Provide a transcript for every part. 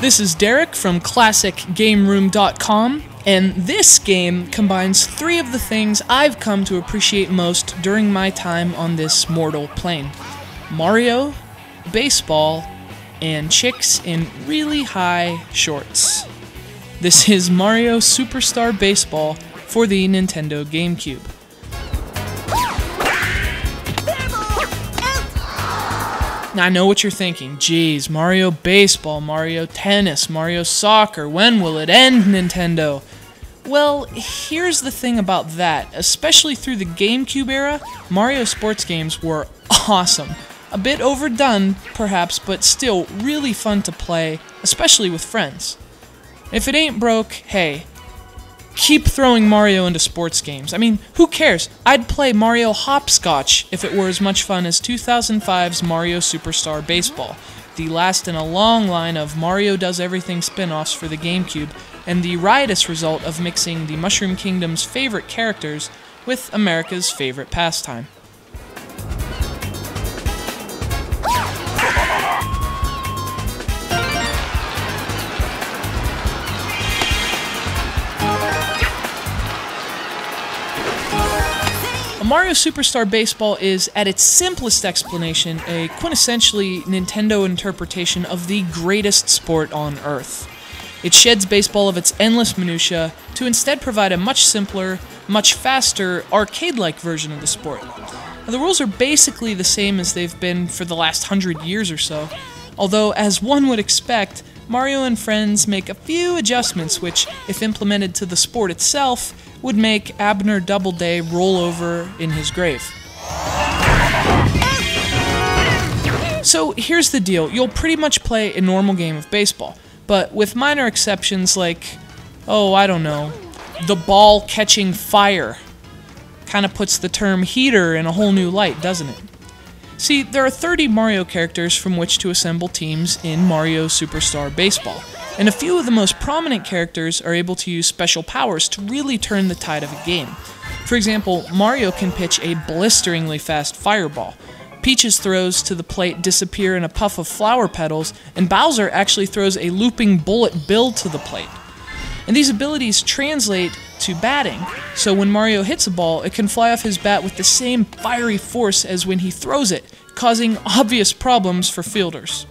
This is Derek from ClassicGameRoom.com, and this game combines three of the things I've come to appreciate most during my time on this mortal plane: Mario, baseball, and chicks in really high shorts. This is Mario Superstar Baseball for the Nintendo GameCube. Now, I know what you're thinking. Geez, Mario Baseball, Mario Tennis, Mario Soccer, when will it end, Nintendo? Well, here's the thing about that. Especially through the GameCube era, Mario sports games were awesome. A bit overdone, perhaps, but still really fun to play, especially with friends. If it ain't broke, hey, keep throwing Mario into sports games. I mean, who cares? I'd play Mario Hopscotch if it were as much fun as 2005's Mario Superstar Baseball, the last in a long line of Mario Does Everything spin-offs for the GameCube, and the riotous result of mixing the Mushroom Kingdom's favorite characters with America's favorite pastime. Mario Superstar Baseball is, at its simplest explanation, a quintessentially Nintendo interpretation of the greatest sport on Earth. It sheds baseball of its endless minutia to instead provide a much simpler, much faster, arcade-like version of the sport. Now, the rules are basically the same as they've been for the last 100 years or so, although, as one would expect, Mario and friends make a few adjustments which, if implemented to the sport itself, would make Abner Doubleday roll over in his grave. So here's the deal, you'll pretty much play a normal game of baseball, but with minor exceptions like, oh, I don't know, the ball catching fire. Kinda puts the term heater in a whole new light, doesn't it? See, there are 30 Mario characters from which to assemble teams in Mario Superstar Baseball, and a few of the most prominent characters are able to use special powers to really turn the tide of a game. For example, Mario can pitch a blisteringly fast fireball, Peach's throws to the plate disappear in a puff of flower petals, and Bowser actually throws a looping bullet bill to the plate. And these abilities translate to batting, so when Mario hits a ball, it can fly off his bat with the same fiery force as when he throws it, causing obvious problems for fielders.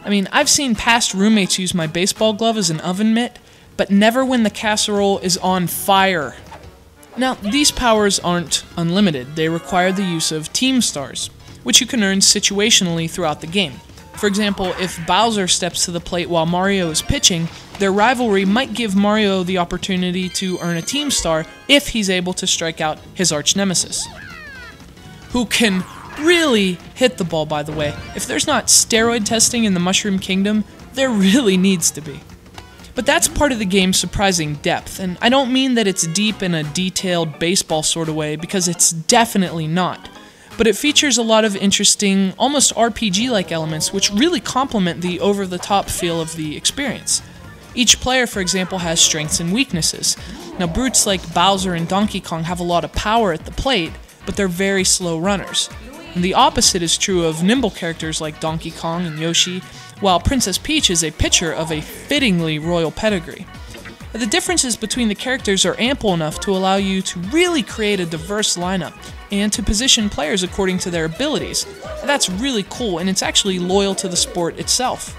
I mean, I've seen past roommates use my baseball glove as an oven mitt, but never when the casserole is on fire. Now, these powers aren't unlimited. They require the use of team stars, which you can earn situationally throughout the game. For example, if Bowser steps to the plate while Mario is pitching, their rivalry might give Mario the opportunity to earn a team star if he's able to strike out his arch nemesis, who can really hit the ball, by the way. If there's not steroid testing in the Mushroom Kingdom, there really needs to be. But that's part of the game's surprising depth, and I don't mean that it's deep in a detailed baseball sort of way, because it's definitely not. But it features a lot of interesting, almost RPG-like elements which really complement the over-the-top feel of the experience. Each player, for example, has strengths and weaknesses. Now, brutes like Bowser and Donkey Kong have a lot of power at the plate, but they're very slow runners. And the opposite is true of nimble characters like Donkey Kong and Yoshi, while Princess Peach is a pitcher of a fittingly royal pedigree. The differences between the characters are ample enough to allow you to really create a diverse lineup, and to position players according to their abilities. That's really cool, and it's actually loyal to the sport itself.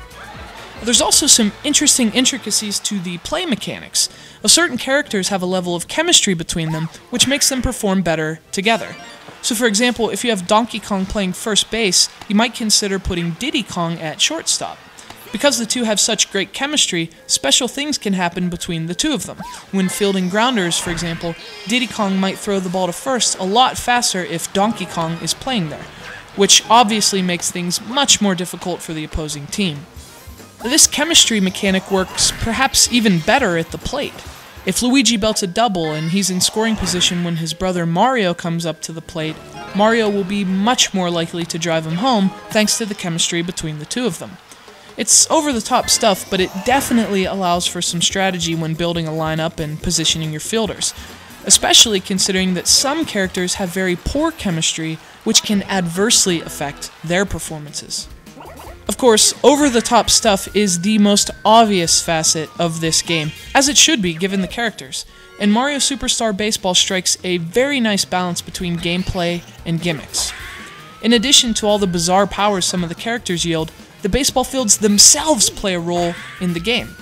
There's also some interesting intricacies to the play mechanics. Certain characters have a level of chemistry between them, which makes them perform better together. So for example, if you have Donkey Kong playing first base, you might consider putting Diddy Kong at shortstop. Because the two have such great chemistry, special things can happen between the two of them. When fielding grounders, for example, Diddy Kong might throw the ball to first a lot faster if Donkey Kong is playing there, which obviously makes things much more difficult for the opposing team. This chemistry mechanic works perhaps even better at the plate. If Luigi belts a double and he's in scoring position when his brother Mario comes up to the plate, Mario will be much more likely to drive him home thanks to the chemistry between the two of them. It's over-the-top stuff, but it definitely allows for some strategy when building a lineup and positioning your fielders, especially considering that some characters have very poor chemistry, which can adversely affect their performances. Of course, over-the-top stuff is the most obvious facet of this game, as it should be given the characters, and Mario Superstar Baseball strikes a very nice balance between gameplay and gimmicks. In addition to all the bizarre powers some of the characters yield, the baseball fields themselves play a role in the game.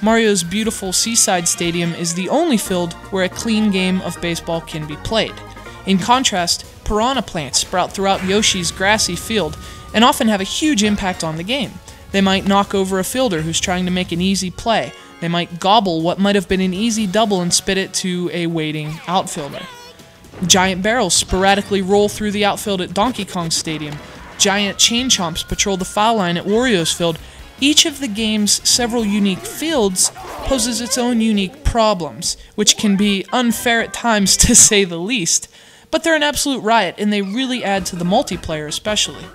Mario's beautiful seaside stadium is the only field where a clean game of baseball can be played. In contrast, piranha plants sprout throughout Yoshi's grassy field and often have a huge impact on the game. They might knock over a fielder who's trying to make an easy play. They might gobble what might have been an easy double and spit it to a waiting outfielder. Giant barrels sporadically roll through the outfield at Donkey Kong Stadium. Giant chain chomps patrol the foul line at Wario's field. Each of the game's several unique fields poses its own unique problems, which can be unfair at times to say the least, but they're an absolute riot and they really add to the multiplayer especially.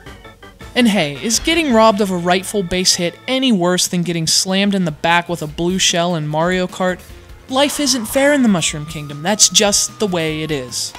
And hey, is getting robbed of a rightful base hit any worse than getting slammed in the back with a blue shell in Mario Kart? Life isn't fair in the Mushroom Kingdom, that's just the way it is.